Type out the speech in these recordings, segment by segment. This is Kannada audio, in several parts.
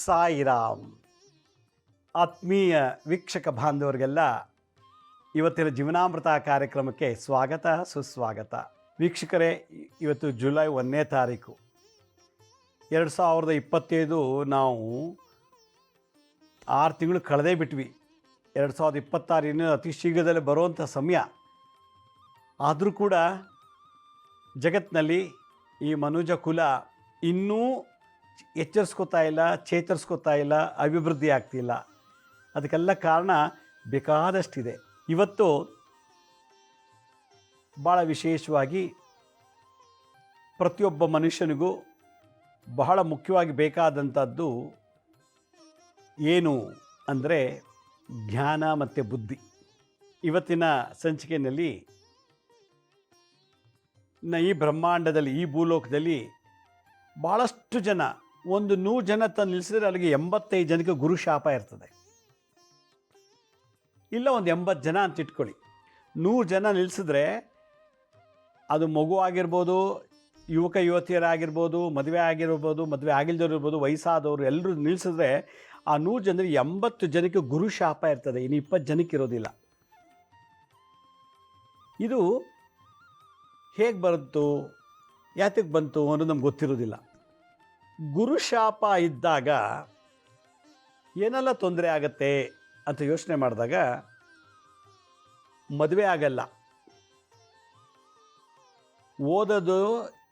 ಸಾಯಿರಾಮ್. ಆತ್ಮೀಯ ವೀಕ್ಷಕ ಬಾಂಧವರಿಗೆಲ್ಲ ಇವತ್ತಿನ ಜೀವನಾಮೃತ ಕಾರ್ಯಕ್ರಮಕ್ಕೆ ಸ್ವಾಗತ ಸುಸ್ವಾಗತ. ವೀಕ್ಷಕರೇ, ಇವತ್ತು ಜುಲೈ 1ನೇ ತಾರೀಕು 2025. ನಾವು 6 ತಿಂಗಳು ಕಳೆದೇ ಬಿಟ್ವಿ. 2026 ಇನ್ನೂ ಅತಿ ಶೀಘ್ರದಲ್ಲಿ ಬರುವಂಥ ಸಮಯ. ಆದರೂ ಕೂಡ ಜಗತ್ತಿನಲ್ಲಿ ಈ ಮನುಜ ಕುಲ ಇನ್ನೂ ಎಚ್ಚರಿಸ್ಕೋತಾ ಇಲ್ಲ, ಚೇತರಿಸ್ಕೋತಾ ಇಲ್ಲ, ಅಭಿವೃದ್ಧಿ ಆಗ್ತಿಲ್ಲ. ಅದಕ್ಕೆಲ್ಲ ಕಾರಣ ಬೇಕಾದಷ್ಟಿದೆ. ಇವತ್ತು ಭಾಳ ವಿಶೇಷವಾಗಿ ಪ್ರತಿಯೊಬ್ಬ ಮನುಷ್ಯನಿಗೂ ಬಹಳ ಮುಖ್ಯವಾಗಿ ಬೇಕಾದಂಥದ್ದು ಏನು ಅಂದರೆ ಜ್ಞಾನ ಮತ್ತು ಬುದ್ಧಿ. ಇವತ್ತಿನ ಸಂಚಿಕೆಯಲ್ಲಿ ಈ ಬ್ರಹ್ಮಾಂಡದಲ್ಲಿ, ಈ ಭೂಲೋಕದಲ್ಲಿ ಭಾಳಷ್ಟು ಜನ, ಒಂದು 100 ಜನ ತಂದು ನಿಲ್ಲಿಸಿದ್ರೆ ಅಲ್ಲಿಗೆ 85 ಜನಕ್ಕೆ ಗುರು ಶಾಪ ಇರ್ತದೆ. ಇಲ್ಲ ಒಂದು 80 ಜನ ಅಂತ ಇಟ್ಕೊಳ್ಳಿ. 100 ಜನ ನಿಲ್ಲಿಸಿದ್ರೆ ಅದು ಮಗು ಆಗಿರ್ಬೋದು, ಯುವಕ ಯುವತಿಯರಾಗಿರ್ಬೋದು, ಮದುವೆ ಆಗಿರ್ಬೋದು, ಮದುವೆ ಆಗಿಲ್ದವ್ರು ಇರ್ಬೋದು, ವಯಸ್ಸಾದವರು ಎಲ್ಲರೂ ನಿಲ್ಲಿಸಿದ್ರೆ ಆ 100 ಜನರಿಗೆ 80 ಜನಕ್ಕೆ ಗುರು ಶಾಪ ಇರ್ತದೆ. ಇನ್ನು 20 ಜನಕ್ಕೆ ಇರೋದಿಲ್ಲ. ಇದು ಹೇಗೆ ಬರುತ್ತೋ, ಯಾತಕ್ಕೆ ಬಂತು ಅನ್ನೋದು ನಮ್ಗೆ ಗೊತ್ತಿರೋದಿಲ್ಲ. ಗುರು ಶಾಪ ಇದ್ದಾಗ ಏನೆಲ್ಲ ತೊಂದರೆ ಆಗತ್ತೆ ಅಂತ ಯೋಚನೆ ಮಾಡಿದಾಗ ಮದುವೆ ಆಗಲ್ಲ, ಓದೋದು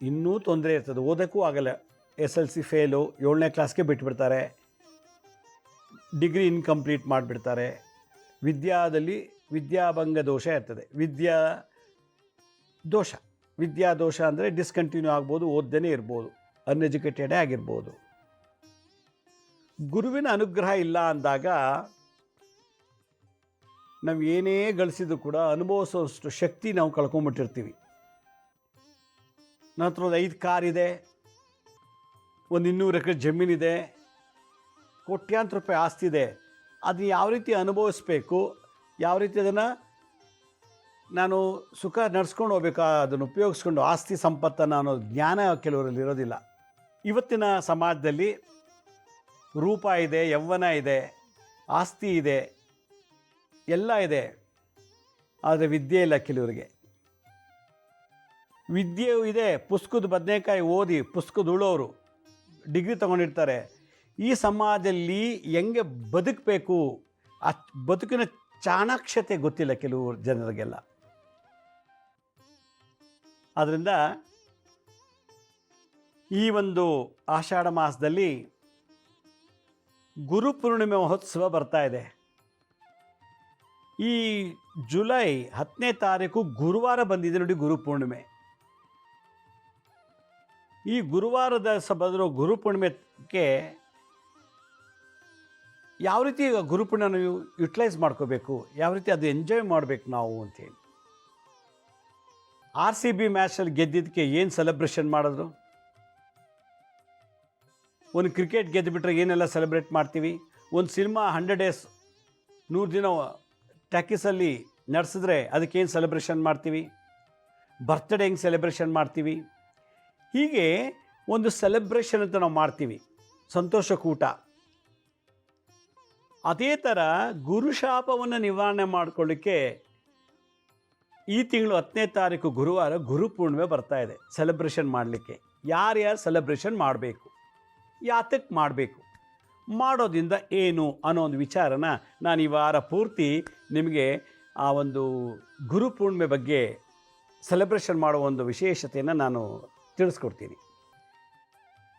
ಇನ್ನೂ ತೊಂದರೆ ಇರ್ತದೆ, ಓದೋಕ್ಕೂ ಆಗಲ್ಲ. SLC ಫೇಲು, 7ನೇ ಕ್ಲಾಸ್ಗೆ ಬಿಟ್ಬಿಡ್ತಾರೆ, ಡಿಗ್ರಿ ಇನ್ಕಂಪ್ಲೀಟ್ ಮಾಡಿಬಿಡ್ತಾರೆ. ವಿದ್ಯಾಭಂಗ ದೋಷ ಇರ್ತದೆ. ವಿದ್ಯಾದೋಷ ಅಂದರೆ ಡಿಸ್ಕಂಟಿನ್ಯೂ ಆಗ್ಬೋದು, ಓದ್ದನೇ ಇರ್ಬೋದು, ಅನ್ಎಜುಕೇಟೆಡೇ ಆಗಿರ್ಬೋದು. ಗುರುವಿನ ಅನುಗ್ರಹ ಇಲ್ಲ ಅಂದಾಗ ನಾವು ಏನೇ ಗಳಿಸಿದ್ರು ಕೂಡ ಅನುಭವಿಸೋಷ್ಟು ಶಕ್ತಿ ನಾವು ಕಳ್ಕೊಂಬಿಟ್ಟಿರ್ತೀವಿ. ನನ್ನ ಹತ್ರ ಒಂದು 5 ಕಾರಿದೆ, ಒಂದು 200 ಎಕರೆ ಜಮೀನಿದೆ, ಕೋಟ್ಯಾಂತರ ರೂಪಾಯಿ ಆಸ್ತಿ ಇದೆ. ಅದನ್ನ ಯಾವ ರೀತಿ ಅನುಭವಿಸ್ಬೇಕು, ಯಾವ ರೀತಿ ಅದನ್ನು ನಾನು ಸುಖ ನಡ್ಸ್ಕೊಂಡು ಹೋಗ್ಬೇಕು, ಅದನ್ನು ಉಪಯೋಗಿಸ್ಕೊಂಡು ಆಸ್ತಿ ಸಂಪತ್ತನ್ನು ಅನ್ನೋ ಜ್ಞಾನ ಕೆಲವರಲ್ಲಿ ಇರೋದಿಲ್ಲ. ಇವತ್ತಿನ ಸಮಾಜದಲ್ಲಿ ರೂಪ ಇದೆ, ಯೌವನ ಇದೆ, ಆಸ್ತಿ ಇದೆ, ಎಲ್ಲ ಇದೆ, ಆದರೆ ವಿದ್ಯೆ ಇಲ್ಲ ಕೆಲವರಿಗೆ. ವಿದ್ಯೆಯೂ ಇದೆ, ಪುಸ್ತಕದ ಬದನೆಕಾಯಿ ಓದಿ ಪುಸ್ತಕದ ಉಳೋರು ಡಿಗ್ರಿ ತೊಗೊಂಡಿರ್ತಾರೆ. ಈ ಸಮಾಜದಲ್ಲಿ ಹೆಂಗೆ ಬದುಕಬೇಕು, ಆ ಬದುಕಿನ ಚಾಣಾಕ್ಷತೆ ಗೊತ್ತಿಲ್ಲ ಕೆಲವು ಜನರಿಗೆಲ್ಲ. ಆದ್ದರಿಂದ ಈ ಒಂದು ಆಷಾಢ ಮಾಸದಲ್ಲಿ ಗುರುಪೂರ್ಣಿಮೆ ಮಹೋತ್ಸವ ಬರ್ತಾ ಇದೆ. ಈ ಜುಲೈ 10ನೇ ತಾರೀಕು ಗುರುವಾರ ಬಂದಿದೆ ನೋಡಿ, ಗುರುಪೂರ್ಣಿಮೆ. ಈ ಗುರುವಾರದ ಬರೋ ಗುರುಪೂರ್ಣಿಮೆಗೆ ಯಾವ ರೀತಿ ಗುರುಪೂರ್ಣಿಮೆ ಯುಟಿಲೈಸ್ ಮಾಡ್ಕೋಬೇಕು, ಯಾವ ರೀತಿ ಅದು ಎಂಜಾಯ್ ಮಾಡಬೇಕು ನಾವು ಅಂತೇಳಿ. RCB ಮ್ಯಾಚಲ್ಲಿ ಗೆದ್ದಿದ್ದಕ್ಕೆ ಏನು ಸೆಲೆಬ್ರೇಷನ್ ಮಾಡಿದ್ರು? ಒಂದು ಕ್ರಿಕೆಟ್ ಗೆದ್ದುಬಿಟ್ರೆ ಏನೆಲ್ಲ ಸೆಲೆಬ್ರೇಟ್ ಮಾಡ್ತೀವಿ. ಒಂದು ಸಿನಿಮಾ 100 ಡೇಸ್ 100 ದಿನ ಟ್ಯಾಕಿಸಲ್ಲಿ ನಡೆಸಿದ್ರೆ ಅದಕ್ಕೇನು ಸೆಲೆಬ್ರೇಷನ್ ಮಾಡ್ತೀವಿ. ಬರ್ತ್ಡೇ ಹೆಂಗೆ ಸೆಲೆಬ್ರೇಷನ್ ಮಾಡ್ತೀವಿ. ಹೀಗೆ ಒಂದು ಸೆಲೆಬ್ರೇಷನ್ ಅಂತ ನಾವು ಮಾಡ್ತೀವಿ, ಸಂತೋಷಕೂಟ. ಅದೇ ಥರ ಗುರುಶಾಪವನ್ನು ನಿವಾರಣೆ ಮಾಡಿಕೊಳ್ಳಿಕ್ಕೆ ಈ ತಿಂಗಳು 10ನೇ ತಾರೀಕು ಗುರುವಾರ ಗುರುಪೂರ್ಣಿಮೆ ಬರ್ತಾ ಇದೆ. ಸೆಲೆಬ್ರೇಷನ್ ಮಾಡಲಿಕ್ಕೆ ಯಾರ್ಯಾರು ಸೆಲೆಬ್ರೇಷನ್ ಮಾಡಬೇಕು, ಯಾತಕ್ಕೆ ಮಾಡಬೇಕು, ಮಾಡೋದ್ರಿಂದ ಏನು ಅನ್ನೋ ಒಂದು ವಿಚಾರನ ನಾನು ಈ ವಾರ ಪೂರ್ತಿ ನಿಮಗೆ ಆ ಒಂದು ಗುರುಪೂರ್ಣಿಮೆ ಬಗ್ಗೆ ಸೆಲೆಬ್ರೇಷನ್ ಮಾಡೋ ಒಂದು ವಿಶೇಷತೆಯನ್ನು ನಾನು ತಿಳಿಸ್ಕೊಡ್ತೀನಿ.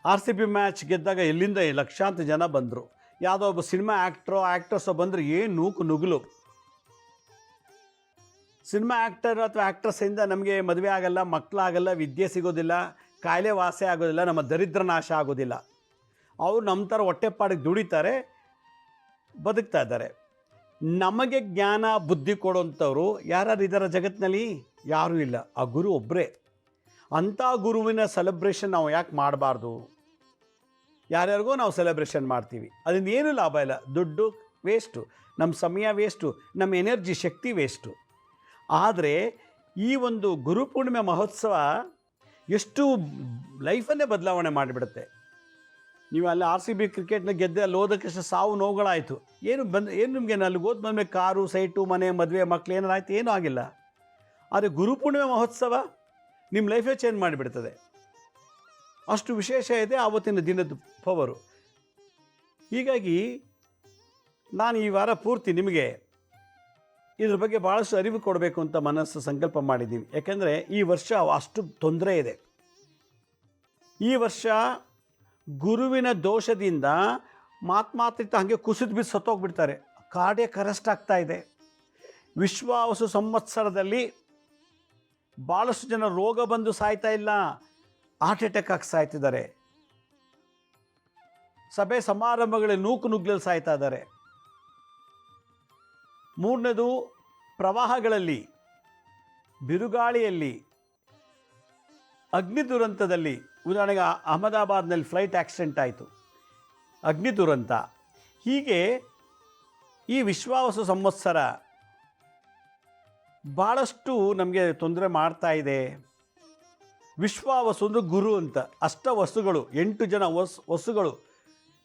RCB ಮ್ಯಾಚ್ ಗೆದ್ದಾಗ ಎಲ್ಲಿಂದ ಲಕ್ಷಾಂತರ ಜನ ಬಂದರು. ಯಾವುದೋ ಒಬ್ಬ ಸಿನಿಮಾ ಆ್ಯಕ್ಟ್ರಸ್ಸೋ ಬಂದರೆ ಏನು ನೂಕು ನುಗ್ಗಲು. ಸಿನಿಮಾ ಆ್ಯಕ್ಟರ್ ಅಥವಾ ಆ್ಯಕ್ಟ್ರಸ್ಸಿಂದ ನಮಗೆ ಮದುವೆ ಆಗಲ್ಲ, ಮಕ್ಕಳಾಗಲ್ಲ, ವಿದ್ಯೆ ಸಿಗೋದಿಲ್ಲ, ಕಾಯಿಲೆ ವಾಸಿ ಆಗೋದಿಲ್ಲ, ನಮ್ಮ ದರಿದ್ರ ನಾಶ ಆಗೋದಿಲ್ಲ. ಅವರು ನಮ್ಮ ಥರ ಹೊಟ್ಟೆಪಾಡಿಗೆ ದುಡಿತಾರೆ, ಬದುಕ್ತಾ ಇದ್ದಾರೆ. ನಮಗೆ ಜ್ಞಾನ ಬುದ್ಧಿ ಕೊಡೋಂಥವ್ರು ಯಾರು ಇದ್ದಾರೆ ಜಗತ್ತಿನಲ್ಲಿ? ಯಾರೂ ಇಲ್ಲ. ಆ ಗುರು ಒಬ್ಬರೇ. ಅಂಥ ಗುರುವಿನ ಸೆಲೆಬ್ರೇಷನ್ ನಾವು ಯಾಕೆ ಮಾಡಬಾರ್ದು? ಯಾರ್ಯಾರಿಗೋ ನಾವು ಸೆಲೆಬ್ರೇಷನ್ ಮಾಡ್ತೀವಿ, ಅದರಿಂದ ಏನೂ ಲಾಭ ಇಲ್ಲ. ದುಡ್ಡು ವೇಸ್ಟು, ನಮ್ಮ ಸಮಯ ವೇಸ್ಟು, ನಮ್ಮ ಎನರ್ಜಿ ಶಕ್ತಿ ವೇಸ್ಟು. ಆದರೆ ಈ ಒಂದು ಗುರುಪೂರ್ಣಿಮೆ ಮಹೋತ್ಸವ ಎಷ್ಟು ಲೈಫನ್ನೇ ಬದಲಾವಣೆ ಮಾಡಿಬಿಡುತ್ತೆ. ನೀವು ಅಲ್ಲಿ ಆರ್ ಸಿ ಬಿ ಕ್ರಿಕೆಟ್ನ ಗೆದ್ದೆ ಅಲ್ಲಿ ಹೋದಕ್ಕಷ್ಟು ಸಾವು ನೋವುಗಳಾಯಿತು. ಏನು ನಿಮಗೆ ಅಲ್ಲಿ ಓದ್ ಬಂದಮೇಲೆ ಕಾರು, ಸೈಟು, ಮನೆ, ಮದುವೆ, ಮಕ್ಳು ಏನಾರು ಆಯಿತು? ಏನೂ ಆಗಿಲ್ಲ. ಆದರೆ ಗುರುಪೂರ್ಣಿಮೆ ಮಹೋತ್ಸವ ನಿಮ್ಮ ಲೈಫೇ ಚೇಂಜ್ ಮಾಡಿಬಿಡ್ತದೆ. ಅಷ್ಟು ವಿಶೇಷ ಇದೆ ಆವತ್ತಿನ ದಿನದ ಪವರು. ಹೀಗಾಗಿ ನಾನು ಈ ವಾರ ಪೂರ್ತಿ ನಿಮಗೆ ಇದ್ರ ಬಗ್ಗೆ ಭಾಳಷ್ಟು ಅರಿವು ಕೊಡಬೇಕು ಅಂತ ಮನಸ್ಸು ಸಂಕಲ್ಪ ಮಾಡಿದ್ದೀನಿ. ಯಾಕೆಂದರೆ ಈ ವರ್ಷ ಅಷ್ಟು ತೊಂದರೆ ಇದೆ. ಈ ವರ್ಷ ಗುರುವಿನ ದೋಷದಿಂದ ಮಾತ್ಮಾತ್ರಿತ ಹಾಗೆ ಕುಸಿದು ಬಿದ್ದು ಸತ್ತೋಗ್ಬಿಡ್ತಾರೆ. ಕಾರ್ಡಿಯಕ್ ಅರೆಸ್ಟ್ ಆಗ್ತಾ ಇದೆ. ವಿಶ್ವಾವಸು ಸಂವತ್ಸರದಲ್ಲಿ ಭಾಳಷ್ಟು ಜನ ರೋಗ ಬಂದು ಸಾಯ್ತಾ ಇಲ್ಲ, ಹಾರ್ಟ್ ಅಟ್ಯಾಕ್ ಆಗಿ ಸಾಯ್ತಿದ್ದಾರೆ. ಸಭೆ ಸಮಾರಂಭಗಳಲ್ಲಿ ನುಗ್ಗಲಲ್ಲಿ ಸಾಯ್ತಾ ಇದ್ದಾರೆ. ಮೂರನೇದು, ಪ್ರವಾಹಗಳಲ್ಲಿ, ಬಿರುಗಾಳಿಯಲ್ಲಿ, ಅಗ್ನಿ ದುರಂತದಲ್ಲಿ. ಉದಾಹರಣೆಗೆ ಅಹಮದಾಬಾದ್ನಲ್ಲಿ ಫ್ಲೈಟ್ ಆಕ್ಸಿಡೆಂಟ್ ಆಯಿತು, ಅಗ್ನಿ ದುರಂತ. ಹೀಗೆ ಈ ವಿಶ್ವಾವಸು ಸಂವತ್ಸರ ಭಾಳಷ್ಟು ನಮಗೆ ತೊಂದರೆ ಮಾಡ್ತಾ ಇದೆ. ವಿಶ್ವಾವಸು ಅಂದರೆ ಗುರು ಅಂತ, ಅಷ್ಟವಸುಗಳು, 8 ಜನ ವಸುಗಳು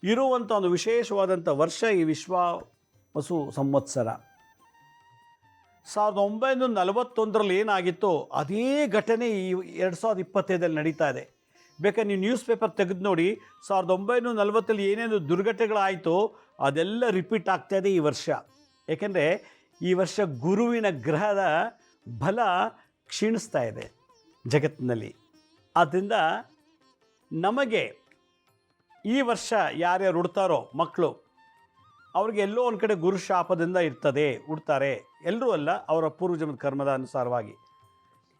ಇರುವಂಥ ಒಂದು ವಿಶೇಷವಾದಂಥ ವರ್ಷ ಈ ವಿಶ್ವಾವಸು ಸಂವತ್ಸರ. 1941ರಲ್ಲಿ ಏನಾಗಿತ್ತೋ ಅದೇ ಘಟನೆ ಈ 2025ರಲ್ಲಿ ನಡೀತಾ ಇದೆ. ಬೇಕಾದ್ರೆ ನೀವು ನ್ಯೂಸ್ ಪೇಪರ್ ತೆಗೆದು ನೋಡಿ, 1940ರಲ್ಲಿ ಏನೇನು ದುರ್ಘಟನೆಗಳಾಯಿತೋ ಅದೆಲ್ಲ ರಿಪೀಟ್ ಆಗ್ತಾ ಇದೆ ಈ ವರ್ಷ. ಏಕೆಂದರೆ ಈ ವರ್ಷ ಗುರುವಿನ ಗ್ರಹದ ಬಲ ಕ್ಷೀಣಿಸ್ತಾ ಇದೆ ಜಗತ್ತಿನಲ್ಲಿ. ಆದ್ದರಿಂದ ನಮಗೆ ಈ ವರ್ಷ ಯಾರ್ಯಾರು ಹುಡ್ತಾರೋ ಮಕ್ಕಳು, ಅವ್ರಿಗೆ ಎಲ್ಲೋ ಒಂದು ಕಡೆ ಗುರು ಶಾಪದಿಂದ ಹುಡ್ತಾರೆ. ಎಲ್ಲರೂ ಅಲ್ಲ, ಅವರ ಪೂರ್ವಜನ್ಮದ ಕರ್ಮದ ಅನುಸಾರವಾಗಿ.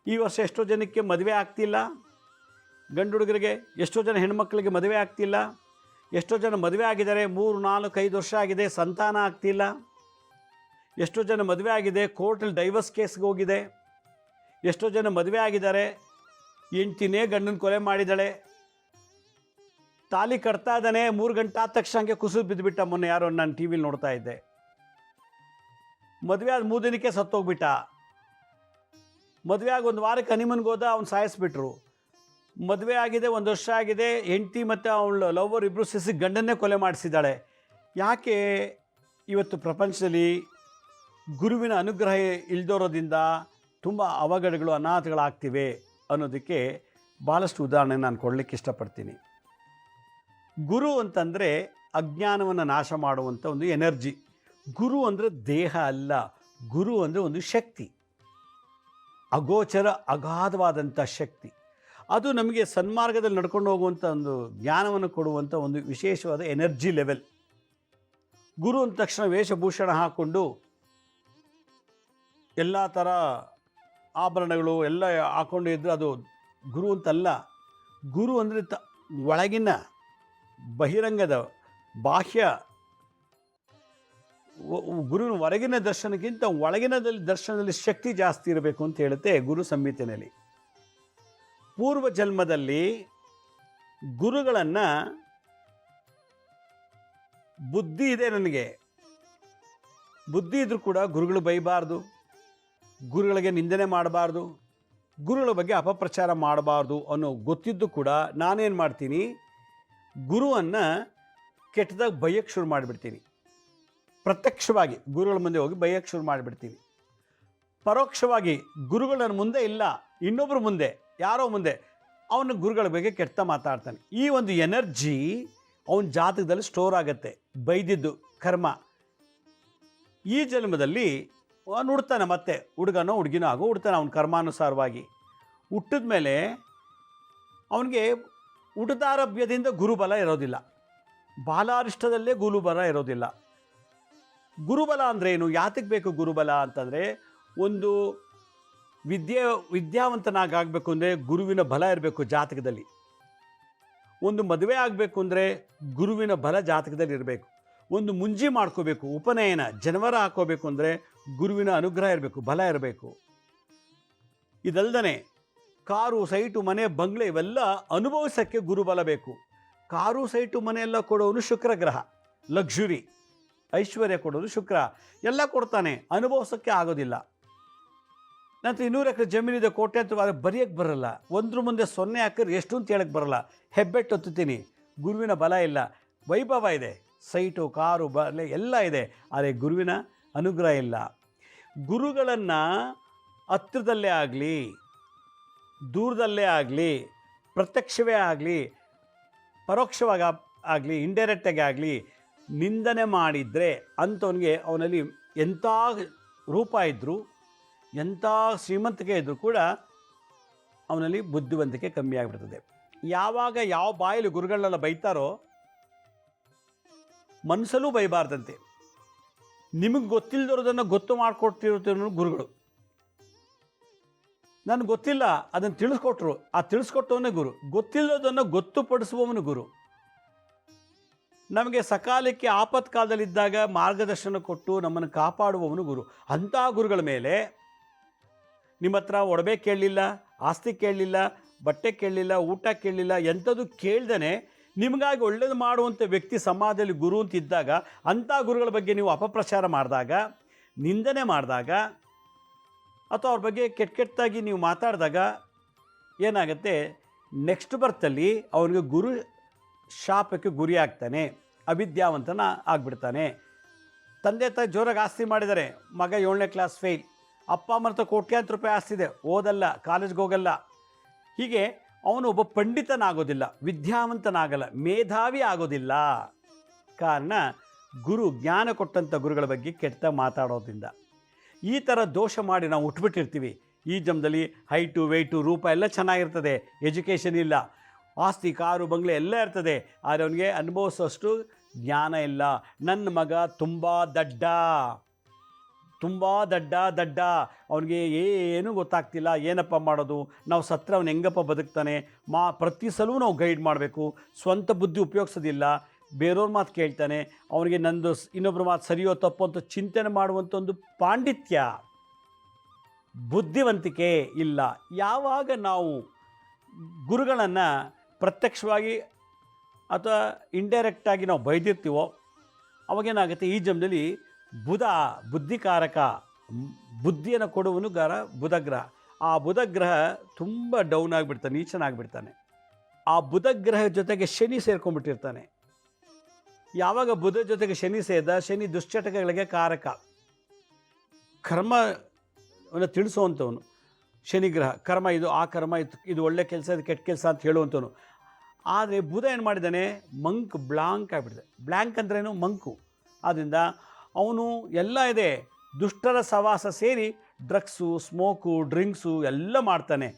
ಈ ವರ್ಷ ಎಷ್ಟೋ ಜನಕ್ಕೆ ಮದುವೆ ಆಗ್ತಿಲ್ಲ, ಗಂಡು ಹುಡುಗರಿಗೆ. ಎಷ್ಟೋ ಜನ ಹೆಣ್ಮಕ್ಳಿಗೆ ಮದುವೆ ಆಗ್ತಿಲ್ಲ. ಎಷ್ಟೋ ಜನ ಮದುವೆ ಆಗಿದ್ದಾರೆ, 3, 4, 5 ವರ್ಷ ಆಗಿದೆ, ಸಂತಾನ ಆಗ್ತಿಲ್ಲ. ಎಷ್ಟೋ ಜನ ಮದುವೆ ಆಗಿದೆ, ಕೋರ್ಟಲ್ಲಿ ಡೈವರ್ಸ್ ಕೇಸ್ಗೆ ಹೋಗಿದೆ. ಎಷ್ಟೋ ಜನ ಮದುವೆ ಆಗಿದ್ದಾರೆ, ಹೆಂಡ್ತಿನೇ ಗಂಡನ ಕೊಲೆ ಮಾಡಿದ್ದಾಳೆ. ತಾಲಿ ಕಟ್ತಾ ಇದ್ದಾನೆ, 3 ಗಂಟೆ ಆದ ತಕ್ಷಣ ಹಂಗೆ ಕುಸಿದು ಬಿದ್ದುಬಿಟ್ಟ. ಮೊನ್ನೆ ಯಾರೋ ನಾನು ಟಿ ವಿಲಿ ನೋಡ್ತಾ ಇದ್ದೆ. ಮದುವೆ ಆದ 3 ದಿನಕ್ಕೆ ಸತ್ತೋಗ್ಬಿಟ್ಟ. ಮದುವೆ ಆಗಿ 1 ವಾರಕ್ಕೆ ಹನಿಮನ್ಗೆ ಹೋದ, ಅವ್ನು ಸಾಯಿಸ್ಬಿಟ್ರು. ಮದುವೆ ಆಗಿದೆ, 1 ವರ್ಷ ಆಗಿದೆ, ಹೆಂಡ್ತಿ ಮತ್ತು ಅವಳು ಲವ್ವರ್ ಇಬ್ಬರು ಸಿಸಿ ಗಂಡನ್ನೇ ಕೊಲೆ ಮಾಡಿಸಿದ್ದಾಳೆ. ಯಾಕೆ ಇವತ್ತು ಪ್ರಪಂಚದಲ್ಲಿ ಗುರುವಿನ ಅನುಗ್ರಹ ಇಲ್ದೋರೋದ್ರಿಂದ ತುಂಬ ಅವಘಡಗಳು, ಅನಾಹುತಗಳಾಗ್ತಿವೆ ಅನ್ನೋದಕ್ಕೆ ಭಾಳಷ್ಟು ಉದಾಹರಣೆ ನಾನು ಕೊಡಲಿಕ್ಕೆ ಇಷ್ಟಪಡ್ತೀನಿ. ಗುರು ಅಂತಂದರೆ ಅಜ್ಞಾನವನ್ನು ನಾಶ ಮಾಡುವಂಥ ಒಂದು ಎನರ್ಜಿ. ಗುರು ಅಂದರೆ ದೇಹ ಅಲ್ಲ, ಗುರು ಅಂದರೆ ಒಂದು ಶಕ್ತಿ, ಅಗೋಚರ ಅಗಾಧವಾದಂಥ ಶಕ್ತಿ. ಅದು ನಮಗೆ ಸನ್ಮಾರ್ಗದಲ್ಲಿ ನಡ್ಕೊಂಡು ಹೋಗುವಂಥ ಒಂದು ಜ್ಞಾನವನ್ನು ಕೊಡುವಂಥ ಒಂದು ವಿಶೇಷವಾದ ಎನರ್ಜಿ ಲೆವೆಲ್. ಗುರು ಅಂದ ತಕ್ಷಣ ವೇಷಭೂಷಣ ಹಾಕ್ಕೊಂಡು ಎಲ್ಲ ಥರ ಆಭರಣಗಳು ಎಲ್ಲ ಹಾಕ್ಕೊಂಡು ಇದ್ದರೆ ಅದು ಗುರು ಅಂತಲ್ಲ. ಗುರು ಅಂದರೆ ಒಳಗಿನ ಬಹಿರಂಗದ ಬಾಹ್ಯ ಗುರುವಿನ ಹೊರಗಿನ ದರ್ಶನಕ್ಕಿಂತ ಒಳಗಿನ ದರ್ಶನದಲ್ಲಿ ಶಕ್ತಿ ಜಾಸ್ತಿ ಇರಬೇಕು ಅಂತ ಹೇಳುತ್ತೆ ಗುರು ಸಂಹಿತೆಯಲ್ಲಿ. ಪೂರ್ವ ಜನ್ಮದಲ್ಲಿ ಗುರುಗಳನ್ನು ಬುದ್ಧಿ ಇದೆ, ನನಗೆ ಬುದ್ಧಿ ಇದ್ರೂ ಕೂಡ ಗುರುಗಳು ಬೈಬಾರ್ದು, ಗುರುಗಳಿಗೆ ನಿಂದನೆ ಮಾಡಬಾರ್ದು, ಗುರುಗಳ ಬಗ್ಗೆ ಅಪಪ್ರಚಾರ ಮಾಡಬಾರ್ದು ಅನ್ನೋ ಗೊತ್ತಿದ್ದು ಕೂಡ ನಾನೇನು ಮಾಡ್ತೀನಿ, ಗುರುವನ್ನು ಕೆಟ್ಟದಾಗ ಬೈಯಕ್ಕೆ ಶುರು ಮಾಡಿಬಿಡ್ತೀನಿ. ಪ್ರತ್ಯಕ್ಷವಾಗಿ ಗುರುಗಳ ಮುಂದೆ ಹೋಗಿ ಬೈಯಕ್ಕೆ ಶುರು ಮಾಡಿಬಿಡ್ತೀನಿ. ಪರೋಕ್ಷವಾಗಿ ಗುರುಗಳು ನನ್ನ ಮುಂದೆ ಇಲ್ಲ, ಇನ್ನೊಬ್ಬರ ಮುಂದೆ, ಯಾರೋ ಮುಂದೆ ಅವನ ಗುರುಗಳ ಬಗ್ಗೆ ಕೆಟ್ಟ ಮಾತಾಡ್ತಾನೆ. ಈ ಒಂದು ಎನರ್ಜಿ ಅವನ ಜಾತಕದಲ್ಲಿ ಸ್ಟೋರ್ ಆಗುತ್ತೆ. ಬೈದಿದ್ದು ಕರ್ಮ ಈ ಜನ್ಮದಲ್ಲಿ ಅವನು ಹುಡ್ತಾನೆ, ಮತ್ತೆ ಹುಡುಗನೋ ಹುಡುಗಿನೋ ಆಗೋ ಹುಡ್ತಾನೆ ಅವನ ಕರ್ಮಾನುಸಾರವಾಗಿ. ಹುಟ್ಟಿದ ಮೇಲೆ ಅವನಿಗೆ ಹುಟ್ಟದಾರಭ್ಯದಿಂದ ಗುರುಬಲ ಇರೋದಿಲ್ಲ, ಬಾಲಾರಿಷ್ಟದಲ್ಲೇ ಗುರುಬಲ ಇರೋದಿಲ್ಲ. ಗುರುಬಲ ಅಂದರೆ ಏನು, ಯಾತಕ್ಕೆ ಬೇಕು ಗುರುಬಲ ಅಂತಂದರೆ, ಒಂದು ವಿದ್ಯಾವಂತನಾಗಬೇಕು ಅಂದರೆ ಗುರುವಿನ ಬಲ ಇರಬೇಕು ಜಾತಕದಲ್ಲಿ. ಒಂದು ಮದುವೆ ಆಗಬೇಕು ಅಂದರೆ ಗುರುವಿನ ಬಲ ಜಾತಕದಲ್ಲಿ ಇರಬೇಕು. ಒಂದು ಮುಂಜಿ ಮಾಡ್ಕೋಬೇಕು, ಉಪನಯನ ಜನವರ ಹಾಕೋಬೇಕು ಅಂದರೆ ಗುರುವಿನ ಅನುಗ್ರಹ ಇರಬೇಕು, ಬಲ ಇರಬೇಕು. ಇದಲ್ದೇ ಕಾರು, ಸೈಟು, ಮನೆ, ಬಂಗ್ಲೆ ಇವೆಲ್ಲ ಅನುಭವಿಸೋಕ್ಕೆ ಗುರುಬಲ ಬೇಕು. ಕಾರು, ಸೈಟು, ಮನೆ ಎಲ್ಲ ಕೊಡೋನು ಶುಕ್ರ ಗ್ರಹ, ಲಕ್ಸುರಿ ಐಶ್ವರ್ಯ ಕೊಡೋದು ಶುಕ್ರ, ಎಲ್ಲ ಕೊಡ್ತಾನೆ, ಅನುಭವಿಸೋಕ್ಕೆ ಆಗೋದಿಲ್ಲ. ನಂತರ 200 ಎಕರೆ ಜಮೀನಿದೆ, ಕೋಟ್ಯಾಂತರ ಬರೆಯೋಕ್ಕೆ ಬರಲ್ಲ, ಒಂದ್ರ ಮುಂದೆ 0 ಹಾಕಿದ್ರೆ ಎಷ್ಟು ಅಂತ ಹೇಳಕ್ಕೆ ಬರಲ್ಲ. ಹೆಬ್ಬೆಟ್ಟು ಹೊತ್ತೀನಿ, ಗುರುವಿನ ಬಲ ಇಲ್ಲ. ವೈಭವ ಇದೆ, ಸೈಟು, ಕಾರು, ಬಲೆ ಎಲ್ಲ ಇದೆ, ಆದರೆ ಗುರುವಿನ ಅನುಗ್ರಹ ಇಲ್ಲ. ಗುರುಗಳನ್ನು ಹತ್ತಿರದಲ್ಲೇ ಆಗಲಿ, ದೂರದಲ್ಲೇ ಆಗಲಿ, ಪ್ರತ್ಯಕ್ಷವೇ ಆಗಲಿ, ಪರೋಕ್ಷವಾಗಿ ಆಗಲಿ, ಇಂಡೈರೆಕ್ಟಾಗಿ ಆಗಲಿ ನಿಂದನೆ ಮಾಡಿದರೆ ಅಂಥವನಿಗೆ ಅವನಲ್ಲಿ ಎಂಥ ರೂಪ ಇದ್ದರೂ, ಎಂಥ ಶ್ರೀಮಂತಿಕೆ ಇದ್ದರೂ ಕೂಡ ಅವನಲ್ಲಿ ಬುದ್ಧಿವಂತಿಕೆ ಕಮ್ಮಿ ಆಗಿಬಿಡ್ತದೆ. ಯಾವಾಗ ಯಾವ ಬಾಯಲ್ಲಿ ಗುರುಗಳನ್ನೆಲ್ಲ ಬೈತಾರೋ ಮನಸ್ಸಲ್ಲೂ ಬೈಬಾರ್ದಂತೆ. ನಿಮಗೆ ಗೊತ್ತಿಲ್ಲದಿರೋದನ್ನು ಗೊತ್ತು ಮಾಡಿಕೊಡ್ತಿರೋ ಗುರುಗಳು. ನನಗೆ ಗೊತ್ತಿಲ್ಲ, ಅದನ್ನು ತಿಳಿಸ್ಕೊಟ್ರು, ಆ ತಿಳಿಸ್ಕೊಟ್ಟವನೇ ಗುರು. ಗೊತ್ತಿಲ್ಲದನ್ನು ಗೊತ್ತುಪಡಿಸುವವನು ಗುರು. ನಮಗೆ ಸಕಾಲಕ್ಕೆ ಆಪತ್ಕಾಲದಲ್ಲಿದ್ದಾಗ ಮಾರ್ಗದರ್ಶನ ಕೊಟ್ಟು ನಮ್ಮನ್ನು ಕಾಪಾಡುವವನು ಗುರು. ಅಂಥ ಗುರುಗಳ ಮೇಲೆ ನಿಮ್ಮ ಹತ್ರ ಒಡವೆ ಕೇಳಲಿಲ್ಲ, ಆಸ್ತಿ ಕೇಳಲಿಲ್ಲ, ಬಟ್ಟೆ ಕೇಳಲಿಲ್ಲ, ಊಟ ಕೇಳಲಿಲ್ಲ, ಎಂಥದ್ದು ಕೇಳ್ದೇ ನಿಮಗಾಗಿ ಒಳ್ಳೇದು ಮಾಡುವಂಥ ವ್ಯಕ್ತಿ ಸಮಾಜದಲ್ಲಿ ಗುರು ಅಂತಿದ್ದಾಗ ಅಂಥ ಗುರುಗಳ ಬಗ್ಗೆ ನೀವು ಅಪಪ್ರಚಾರ ಮಾಡಿದಾಗ, ನಿಂದನೆ ಮಾಡಿದಾಗ, ಅಥವಾ ಅವ್ರ ಬಗ್ಗೆ ಕೆಟ್ಟಾಗಿ ನೀವು ಮಾತಾಡಿದಾಗ ಏನಾಗುತ್ತೆ, ನೆಕ್ಸ್ಟ್ ಬರ್ತಲ್ಲಿ ಅವನಿಗೆ ಗುರು ಶಾಪಕ್ಕೆ ಗುರಿ ಆಗ್ತಾನೆ, ಅವಿದ್ಯಾವಂತನ ಆಗಿಬಿಡ್ತಾನೆ. ತಂದೆ ತಾಯಿ ಜೋರಾಗಿ ಆಸ್ತಿ ಮಾಡಿದ್ದಾರೆ, ಮಗ 7ನೇ ಕ್ಲಾಸ್ ಫೇಲ್, ಅಪ್ಪ ಅಮ್ಮನ ಕೋಟ್ಯಾಂತರ ರೂಪಾಯಿ ಆಸ್ತಿ ಇದೆ, ಓದಲ್ಲ, ಕಾಲೇಜ್ಗೆ ಹೋಗಲ್ಲ. ಹೀಗೆ ಅವನು ಒಬ್ಬ ಪಂಡಿತನಾಗೋದಿಲ್ಲ, ವಿದ್ಯಾವಂತನಾಗಲ್ಲ, ಮೇಧಾವಿ ಆಗೋದಿಲ್ಲ. ಕಾರಣ ಗುರು, ಜ್ಞಾನ ಕೊಟ್ಟಂಥ ಗುರುಗಳ ಬಗ್ಗೆ ಕೆಟ್ಟ ಮಾತಾಡೋದ್ರಿಂದ. ಈ ಥರ ದೋಷ ಮಾಡಿ ನಾವು ಉಟ್ಬಿಟ್ಟಿರ್ತೀವಿ. ಈ ಜನ್ಮದಲ್ಲಿ ಹೈಟು, ವೆಯ್ಟು, ರೂಪ ಎಲ್ಲ ಚೆನ್ನಾಗಿರ್ತದೆ, ಎಜುಕೇಷನ್ ಇಲ್ಲ, ಆಸ್ತಿ, ಕಾರು, ಬಂಗ್ಲೆ ಎಲ್ಲ ಇರ್ತದೆ, ಆದರೆ ಅವನಿಗೆ ಅನುಭವಿಸೋಷ್ಟು ಜ್ಞಾನ ಇಲ್ಲ. ನನ್ನ ಮಗ ತುಂಬ ದಡ್ಡ, ಅವನಿಗೆ ಏನೂ ಗೊತ್ತಾಗ್ತಿಲ್ಲ, ಏನಪ್ಪ ಮಾಡೋದು, ನಾವು ಸತ್ರ ಅವನು ಹೆಂಗಪ್ಪ ಬದುಕ್ತಾನೆ, ಪ್ರತಿ ಸಲವೂ ನಾವು ಗೈಡ್ ಮಾಡಬೇಕು, ಸ್ವಂತ ಬುದ್ಧಿ ಉಪಯೋಗಿಸೋದಿಲ್ಲ, ಬೇರೆಯವ್ರ ಮಾತು ಕೇಳ್ತಾನೆ, ಅವನಿಗೆ ನಂದು ಇನ್ನೊಬ್ಬರ ಮಾತು ಸರಿಯೋ ತಪ್ಪು ಅಂತ ಚಿಂತನೆ ಮಾಡುವಂಥ ಒಂದು ಪಾಂಡಿತ್ಯ, ಬುದ್ಧಿವಂತಿಕೆ ಇಲ್ಲ. ಯಾವಾಗ ನಾವು ಗುರುಗಳನ್ನು ಪ್ರತ್ಯಕ್ಷವಾಗಿ ಅಥವಾ ಇಂಡೈರೆಕ್ಟಾಗಿ ನಾವು ಬೈದಿರ್ತೀವೋ ಅವಾಗೇನಾಗುತ್ತೆ, ಈ ಜನ್ಮದಲ್ಲಿ ಬುದ್ಧಿಕಾರಕ, ಬುದ್ಧಿಯನ್ನು ಕೊಡುವನು ಬುಧಗ್ರಹ. ಆ ಬುಧಗ್ರಹ ತುಂಬ ಡೌನ್ ಆಗಿಬಿಡ್ತಾನೆ, ನೀಚನಾಗಿಬಿಡ್ತಾನೆ. ಆ ಬುಧಗ್ರಹ ಜೊತೆಗೆ ಶನಿ ಸೇರ್ಕೊಂಡ್ಬಿಟ್ಟಿರ್ತಾನೆ. ಯಾವಾಗ ಬುಧ ಜೊತೆಗೆ ಶನಿ ಸೇರಿದ, ಶನಿ ದುಶ್ಚಟಗಳಿಗೆ ಕಾರಕ, ಕರ್ಮವನ್ನು ತಿಳಿಸುವಂಥವನು ಶನಿಗ್ರಹ. ಕರ್ಮ ಇದು, ಆ ಕರ್ಮ ಇದು ಒಳ್ಳೆ ಕೆಲಸ, ಇದು ಕೆಟ್ಟ ಕೆಲಸ ಅಂತ ಹೇಳುವಂಥವನು. ಆದರೆ ಬುಧ ಏನು ಮಾಡಿದ್ದಾನೆ, ಬ್ಲಾಂಕ್ ಆಗಿಬಿಟ್ಟಿದೆ. ಬ್ಲ್ಯಾಂಕ್ ಅಂದ್ರೇನು, ಮಂಕು. ಆದ್ದರಿಂದ ಅವನು ಎಲ್ಲ ಇದೆ, ದುಷ್ಟರ ಸವಾಸ ಸೇರಿ ಡ್ರಗ್ಸು, ಸ್ಮೋಕು, ಡ್ರಿಂಕ್ಸು ಎಲ್ಲ ಮಾಡ್ತಾನೆ.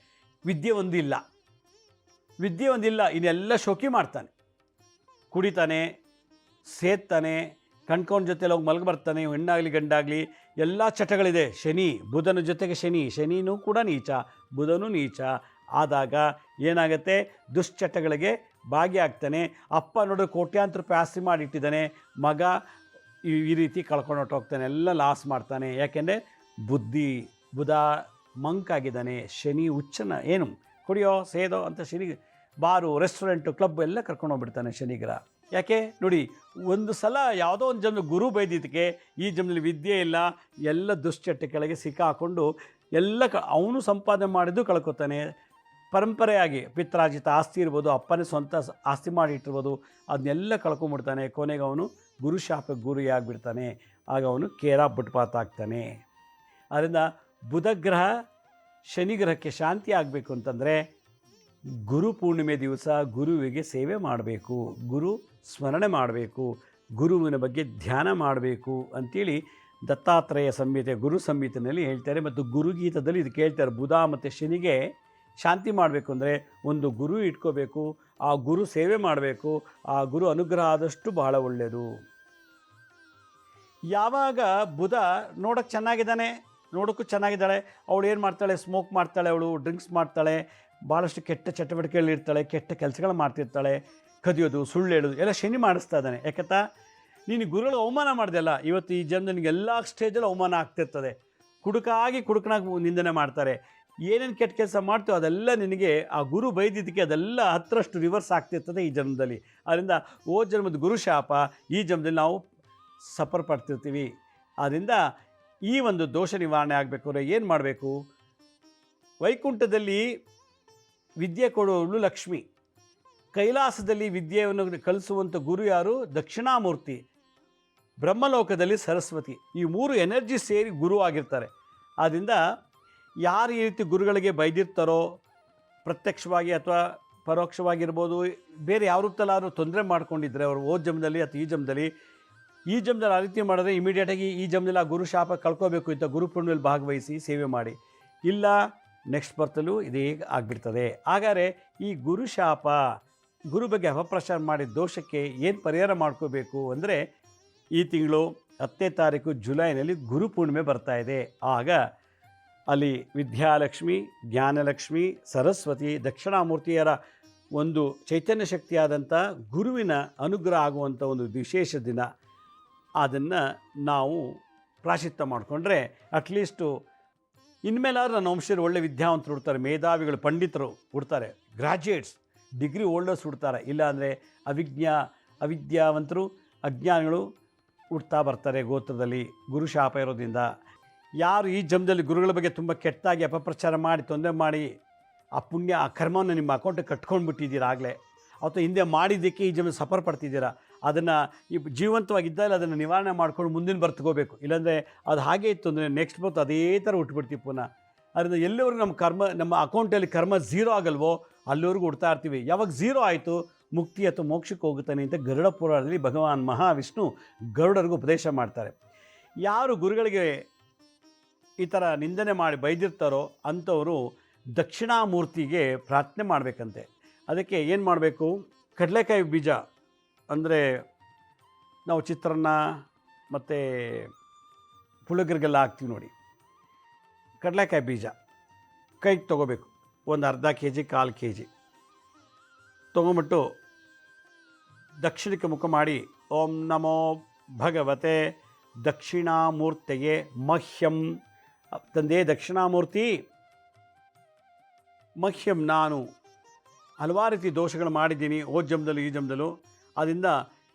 ವಿದ್ಯೆ ಒಂದಿಲ್ಲ, ಇನ್ನೆಲ್ಲ ಶೋಕಿ ಮಾಡ್ತಾನೆ, ಕುಡಿತಾನೆ, ಸೇತ್ತಾನೆ, ಕಣ್ಕೌಂಡ್ ಜೊತೆಲಿ ಹೋಗಿ ಮಲಗಿ ಹೆಣ್ಣಾಗಲಿ ಗಂಡಾಗಲಿ ಎಲ್ಲ ಚಟಗಳಿದೆ. ಶನಿ, ಬುಧನ ಜೊತೆಗೆ ಶನಿನೂ ಕೂಡ ನೀಚ, ಬುಧನೂ ನೀಚ ಆದಾಗ ಏನಾಗುತ್ತೆ, ದುಶ್ಚಟಗಳಿಗೆ ಭಾಗಿಯಾಗ್ತಾನೆ. ಅಪ್ಪ ನೋಡಿದ್ರೆ ಕೋಟ್ಯಾಂತರ ರೂಪಾಯಿ ಆಸ್ತಿ ಮಾಡಿಟ್ಟಿದ್ದಾನೆ, ಮಗ ಈ ರೀತಿ ಕಳ್ಕೊಂಡು ಹೊಟ್ಟೋಗ್ತಾನೆ, ಎಲ್ಲ ಲಾಸ್ ಮಾಡ್ತಾನೆ. ಯಾಕೆಂದರೆ ಬುಧ ಮಂಕಾಗಿದ್ದಾನೆ. ಶನಿ ಹುಚ್ಚನ, ಏನು ಕುಡಿಯೋ ಸೇದೋ ಅಂತ ಶನಿ ಬಾರು, ರೆಸ್ಟೋರೆಂಟು, ಕ್ಲಬ್ ಎಲ್ಲ ಕರ್ಕೊಂಡೋಗ್ಬಿಡ್ತಾನೆ ಶನಿಗ್ರಹ. ಯಾಕೆ ನೋಡಿ, ಒಂದು ಸಲ ಯಾವುದೋ ಒಂದು ಜನ್ಮ ಗುರು ಬೈದಿದ್ದಕ್ಕೆ ಈ ಜನ್ಮದಲ್ಲಿ ವಿದ್ಯೆ ಇಲ್ಲ, ಎಲ್ಲ ದುಶ್ಚಟಗಳಿಗೆ ಸಿಕ್ಕಾಕೊಂಡು ಎಲ್ಲ ಅವನು ಸಂಪಾದನೆ ಮಾಡಿದ್ದು ಕಳ್ಕೊತಾನೆ. ಪರಂಪರೆಯಾಗಿ ಪಿತ್ರಾರ್ಜಿತ ಆಸ್ತಿ ಇರ್ಬೋದು, ಅಪ್ಪನೇ ಸ್ವಂತ ಆಸ್ತಿ ಮಾಡಿಟ್ಟಿರ್ಬೋದು, ಅದನ್ನೆಲ್ಲ ಕಳ್ಕೊಂಬಿಡ್ತಾನೆ. ಕೊನೆಗೆ ಅವನು ಗುರುಶಾಪಕ್ಕೆ ಗುರಿಯಾಗಿಬಿಡ್ತಾನೆ. ಆಗ ಅವನು ಬುಟ್ಪಾತ್ ಆಗ್ತಾನೆ. ಆದ್ದರಿಂದ ಬುಧಗ್ರಹ ಶನಿಗ್ರಹಕ್ಕೆ ಶಾಂತಿ ಆಗಬೇಕು ಅಂತಂದರೆ ಗುರು ಪೂರ್ಣಿಮೆ ದಿವಸ ಗುರುವಿಗೆ ಸೇವೆ ಮಾಡಬೇಕು, ಗುರು ಸ್ಮರಣೆ ಮಾಡಬೇಕು, ಗುರುವಿನ ಬಗ್ಗೆ ಧ್ಯಾನ ಮಾಡಬೇಕು ಅಂಥೇಳಿ ದತ್ತಾತ್ರೇಯ ಸಂಹಿತೆ, ಗುರು ಸಂಹಿತೆಯಲ್ಲಿ ಹೇಳ್ತಾರೆ. ಮತ್ತು ಗುರುಗೀತದಲ್ಲಿ ಇದು ಕೇಳ್ತಾರೆ. ಬುಧ ಮತ್ತು ಶನಿಗೆ ಶಾಂತಿ ಮಾಡಬೇಕು ಅಂದರೆ ಒಂದು ಗುರು ಇಟ್ಕೋಬೇಕು, ಆ ಗುರು ಸೇವೆ ಮಾಡಬೇಕು, ಆ ಗುರು ಅನುಗ್ರಹ ಆದಷ್ಟು ಬಹಳ ಒಳ್ಳೆಯದು. ಯಾವಾಗ ಬುಧ ನೋಡೋಕ್ಕೆ ಚೆನ್ನಾಗಿದ್ದಾನೆ, ನೋಡೋಕ್ಕೂ ಚೆನ್ನಾಗಿದ್ದಾಳೆ, ಅವಳು ಏನು ಮಾಡ್ತಾಳೆ, ಸ್ಮೋಕ್ ಮಾಡ್ತಾಳೆ, ಅವಳು ಡ್ರಿಂಕ್ಸ್ ಮಾಡ್ತಾಳೆ, ಭಾಳಷ್ಟು ಕೆಟ್ಟ ಚಟುವಟಿಕೆಗಳಿರ್ತಾಳೆ, ಕೆಟ್ಟ ಕೆಲಸಗಳು ಮಾಡ್ತಿರ್ತಾಳೆ, ಕದಿಯೋದು, ಸುಳ್ಳು ಹೇಳೋದು ಎಲ್ಲ ಶನಿ ಮಾಡಿಸ್ತಾ ಇದ್ದಾನೆ. ಯಾಕತ್ತಾ, ನೀನು ಗುರುಗಳು ಅವಮಾನ ಮಾಡಿದೆಲ್ಲ, ಇವತ್ತು ಈ ಜನ ನಿನಗೆ ಎಲ್ಲ ಸ್ಟೇಜಲ್ಲಿ ಅವಮಾನ ಆಗ್ತಿರ್ತದೆ. ಕುಡುಕನಾಗಿ ನಿಂದನೆ ಮಾಡ್ತಾರೆ. ಏನೇನು ಕೆಟ್ಟ ಕೆಲಸ ಮಾಡ್ತೀವೋ ಅದೆಲ್ಲ ನಿನಗೆ ಆ ಗುರು ಬೈದಿದ್ದಕ್ಕೆ ಅದೆಲ್ಲ 10ರಷ್ಟು ರಿವರ್ಸ್ ಆಗ್ತಿರ್ತದೆ ಈ ಜನ್ಮದಲ್ಲಿ. ಆದ್ದರಿಂದ ಜನ್ಮದ ಗುರು ಶಾಪ ಈ ಜನ್ಮದಲ್ಲಿ ನಾವು ಸಫರ್ ಪಡ್ತಿರ್ತೀವಿ. ಆದ್ದರಿಂದ ಈ ಒಂದು ದೋಷ ನಿವಾರಣೆ ಆಗಬೇಕು ಅಂದರೆ ಏನು ಮಾಡಬೇಕು, ವೈಕುಂಠದಲ್ಲಿ ವಿದ್ಯೆ ಕೊಡುವವಳು ಲಕ್ಷ್ಮಿ, ಕೈಲಾಸದಲ್ಲಿ ವಿದ್ಯೆಯನ್ನು ಕಲಿಸುವಂಥ ಗುರು ಯಾರು? ದಕ್ಷಿಣಾಮೂರ್ತಿ. ಬ್ರಹ್ಮಲೋಕದಲ್ಲಿ ಸರಸ್ವತಿ. ಈ 3 ಎನರ್ಜಿ ಸೇರಿ ಗುರು ಆಗಿರ್ತಾರೆ. ಆದ್ದರಿಂದ ಯಾರು ಈ ರೀತಿ ಗುರುಗಳಿಗೆ ಬೈದಿರ್ತಾರೋ, ಪ್ರತ್ಯಕ್ಷವಾಗಿ ಅಥವಾ ಪರೋಕ್ಷವಾಗಿರ್ಬೋದು, ಬೇರೆ ಯಾವ ರೂಪದಲ್ಲಾದ್ರೂ ತೊಂದರೆ ಮಾಡ್ಕೊಂಡಿದ್ರೆ ಅವರು ಓದ್ ಜನ್ಮದಲ್ಲಿ ಅಥವಾ ಈ ಜನ್ಮದಲ್ಲಿ ಆ ರೀತಿ ಮಾಡಿದ್ರೆ ಇಮಿಡಿಯೇಟಾಗಿ ಈ ಜನ್ಮದಲ್ಲಿ ಆ ಗುರು ಶಾಪ ಕಳ್ಕೋಬೇಕು ಅಂತ ಗುರು ಪೂರ್ಣಿಮೆಯಲ್ಲಿ ಭಾಗವಹಿಸಿ ಸೇವೆ ಮಾಡಿ. ಇಲ್ಲ ನೆಕ್ಸ್ಟ್ ಬರ್ತಲೂ ಇದೇ ಆಗಿಬಿಡ್ತದೆ. ಹಾಗಾದರೆ ಈ ಗುರು ಶಾಪ, ಗುರು ಬಗ್ಗೆ ಅಪಪ್ರಚಾರ ಮಾಡಿದ ದೋಷಕ್ಕೆ ಏನು ಪರಿಹಾರ ಮಾಡ್ಕೋಬೇಕು ಅಂದರೆ, ಈ ತಿಂಗಳು 10ನೇ ತಾರೀಕು ಜುಲೈನಲ್ಲಿ ಗುರು ಪೂರ್ಣಿಮೆ ಬರ್ತಾ ಇದೆ. ಆಗ ಅಲ್ಲಿ ವಿದ್ಯಾಲಕ್ಷ್ಮಿ, ಜ್ಞಾನಲಕ್ಷ್ಮಿ, ಸರಸ್ವತಿ, ದಕ್ಷಿಣಾಮೂರ್ತಿಯರ ಒಂದು ಚೈತನ್ಯ ಶಕ್ತಿಯಾದಂಥ ಗುರುವಿನ ಅನುಗ್ರಹ ಆಗುವಂಥ ಒಂದು ವಿಶೇಷ ದಿನ. ಅದನ್ನು ನಾವು ಪ್ರಾಶಸ್ತ್ಯ ಮಾಡಿಕೊಂಡ್ರೆ ಅಟ್ಲೀಸ್ಟು ಇನ್ಮೇಲಾದ್ರೂ ನನ್ನ ವಂಶರು ಒಳ್ಳೆ ವಿದ್ಯಾವಂತರು ಹುಡ್ತಾರೆ, ಮೇಧಾವಿಗಳು, ಪಂಡಿತರು ಹುಡ್ತಾರೆ, ಗ್ರಾಜ್ಯುಯೇಟ್ಸ್, ಡಿಗ್ರಿ ಹೋಲ್ಡರ್ಸ್ ಹುಡ್ತಾರೆ. ಇಲ್ಲಾಂದರೆ ಅವಿದ್ಯಾವಂತರು, ಅಜ್ಞಾನಿಗಳು ಹುಡ್ತಾ ಬರ್ತಾರೆ ಗೋತ್ರದಲ್ಲಿ ಗುರು ಶಾಪ ಇರೋದ್ರಿಂದ. ಯಾರು ಈ ಜನ್ಮದಲ್ಲಿ ಗುರುಗಳ ಬಗ್ಗೆ ತುಂಬ ಕೆಟ್ಟಾಗಿ ಅಪಪ್ರಚಾರ ಮಾಡಿ ತೊಂದರೆ ಮಾಡಿ ಆ ಪುಣ್ಯ, ಆ ಕರ್ಮವನ್ನು ನಿಮ್ಮ ಅಕೌಂಟಿಗೆ ಕಟ್ಕೊಂಡು ಬಿಟ್ಟಿದ್ದೀರಾ ಆಗಲೇ, ಅಥವಾ ಹಿಂದೆ ಮಾಡಿದ್ದಕ್ಕೆ ಈ ಜನ್ಮ ಸಫರ್ ಪಡ್ತಿದ್ದೀರಾ, ಅದನ್ನು ಈ ಜೀವಂತವಾಗಿದ್ದಲ್ಲಿ ಅದನ್ನು ನಿವಾರಣೆ ಮಾಡ್ಕೊಂಡು ಮುಂದಿನ ಬರ್ತಗೋಬೇಕು. ಇಲ್ಲಾಂದರೆ ಅದು ಹಾಗೆ ಇತ್ತು ಅಂದರೆ ನೆಕ್ಸ್ಟ್ ಬರ್ತು ಅದೇ ಥರ ಹುಟ್ಬಿಡ್ತೀವಿ ಪುನಃ. ಅದರಿಂದ ಎಲ್ಲಿವರೆಗೂ ನಮ್ಮ ಅಕೌಂಟಲ್ಲಿ ಕರ್ಮ ಝೀರೋ ಆಗಲ್ವೋ ಅಲ್ಲಿವರೆಗೂ ಹುಡ್ತಾ ಇರ್ತೀವಿ. ಯಾವಾಗ ಝೀರೋ ಆಯಿತು ಮುಕ್ತಿ ಅಥವಾ ಮೋಕ್ಷಕ್ಕೆ ಹೋಗುತ್ತಾನೆ ಅಂತ ಗರುಡ ಪುರಾಣದಲ್ಲಿ ಭಗವಾನ್ ಮಹಾವಿಷ್ಣು ಗರುಡರಿಗೂ ಉಪದೇಶ ಮಾಡ್ತಾರೆ. ಯಾರು ಗುರುಗಳಿಗೆ ಈ ಥರ ನಿಂದನೆ ಮಾಡಿ ಬೈದಿರ್ತಾರೋ ಅಂಥವರು ದಕ್ಷಿಣಾಮೂರ್ತಿಗೆ ಪ್ರಾರ್ಥನೆ ಮಾಡಬೇಕಂತೆ. ಅದಕ್ಕೆ ಏನು ಮಾಡಬೇಕು? ಕಡಲೆಕಾಯಿ ಬೀಜ ಅಂದರೆ ನಾವು ಚಿತ್ರಾನ್ನ ಮತ್ತು ಪುಳಿಯೋಗರೆಗೆಲ್ಲ ಹಾಕ್ತೀವಿ ನೋಡಿ, ಕಡಲೆಕಾಯಿ ಬೀಜ ಕೈಗೆ ತೊಗೋಬೇಕು. ಒಂದು ಅರ್ಧ kg 1/4 kg ತೊಗೊಂಬಿಟ್ಟು ದಕ್ಷಿಣಕ್ಕೆ ಮುಖ ಮಾಡಿ ಓಂ ನಮೋ ಭಗವತೆ ದಕ್ಷಿಣಾಮೂರ್ತಿಗೆ ಮಹ್ಯಂ. ತಂದೆ ದಕ್ಷಿಣಾಮೂರ್ತಿ, ಮಹ್ಯಂ ನಾನು ಹಲವಾರು ರೀತಿ ದೋಷಗಳು ಮಾಡಿದ್ದೀನಿ ಓದ್ ಜನ್ಮದಲ್ಲೂ ಈ ಜನ್ಮದಲ್ಲೂ. ಆದ್ದರಿಂದ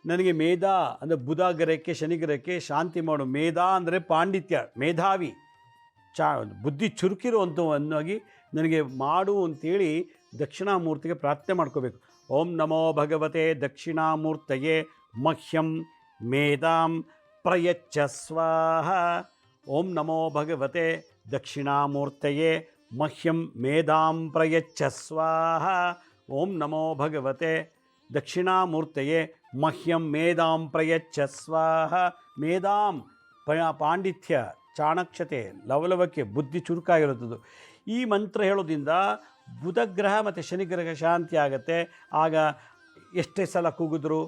ನನಗೆ ಮೇಧಾ ಅಂದರೆ ಬುಧ ಗ್ರಹಕ್ಕೆ ಶನಿ ಗ್ರಹಕ್ಕೆ ಶಾಂತಿ ಮಾಡು. ಮೇಧಾ ಅಂದರೆ ಪಾಂಡಿತ್ಯ, ಮೇಧಾವಿ, ಬುದ್ಧಿ ಚುರುಕಿರುವಂಥವನ್ನಾಗಿ ನನಗೆ ಮಾಡು ಅಂತೇಳಿ ದಕ್ಷಿಣಾಮೂರ್ತಿಗೆ ಪ್ರಾರ್ಥನೆ ಮಾಡ್ಕೋಬೇಕು. ಓಂ ನಮೋ ಭಗವತೆ ದಕ್ಷಿಣಾಮೂರ್ತಯೇ ಮಹ್ಯಂ ಮೇಧಾಂ ಪ್ರಯಚ್ಛ ಸ್ವಾಹ. ಓಂ ನಮೋ ಭಗವತೆ ದಕ್ಷಿಣಾಮೂರ್ತಯೇ ಮಹ್ಯಂ ಮೇಧಾಂ ಪ್ರಯಚ್ಛ ಸ್ವಾಹ. ಓಂ ನಮೋ ಭಗವತೆ ದಕ್ಷಿಣಾಮೂರ್ತಯೇ ಮಹ್ಯಂ ಮೇಧಾಂ ಪ್ರಯಚ್ಛ ಸ್ವಾಹ. ಮೇಧಾಂ ಪಾಂಡಿತ್ಯ, ಚಾಣಕ್ಷತೆ, ಲವಲವಿಕೆ, ಬುದ್ಧಿ ಚುರುಕಾಗಿರುತ್ತದೆ. ಈ ಮಂತ್ರ ಹೇಳೋದ್ರಿಂದ ಬುಧಗ್ರಹ ಮತ್ತು ಶನಿಗ್ರಹ ಶಾಂತಿ ಆಗುತ್ತೆ. ಆಗ ಎಷ್ಟೇ ಸಲ ಕೂಗಿದ್ರು